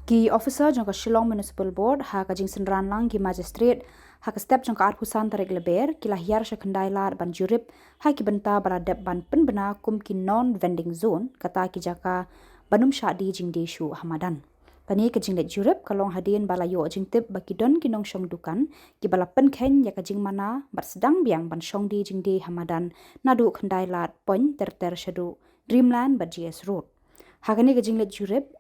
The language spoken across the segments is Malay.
Ki officer jangka Shillong Municipal Board ha ka jing senran lang ki magistrate ha ka step jangka arhusan tarik leber ki lahiar sya kendai lar ban Jurip ha ki benta beradab ban penbena kum ki non vending zone kata ki jaka banum syadi jing deshu hamadan. Tani ke jing let Jurip kalong hadin balayo jing tip baki don ki nong syong dukan ki bala pen ya ka jing mana bat sedang biang ban syong di jing de hamadan nadu kendai lar poin ter syadu Dreamland bat GS Road. Hakani ke jing let Jurip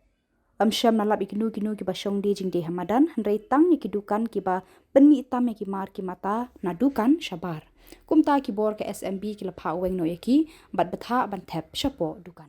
Syam nalap ikinu ki basyong di jing de hamadan hendrai tang ni kidukan ki ba penmi itam ki mar ki mata nadukan syabar. Kumta Khubor ke SMB ki lapha weng no yaki bat betha ban thep syapo dukan.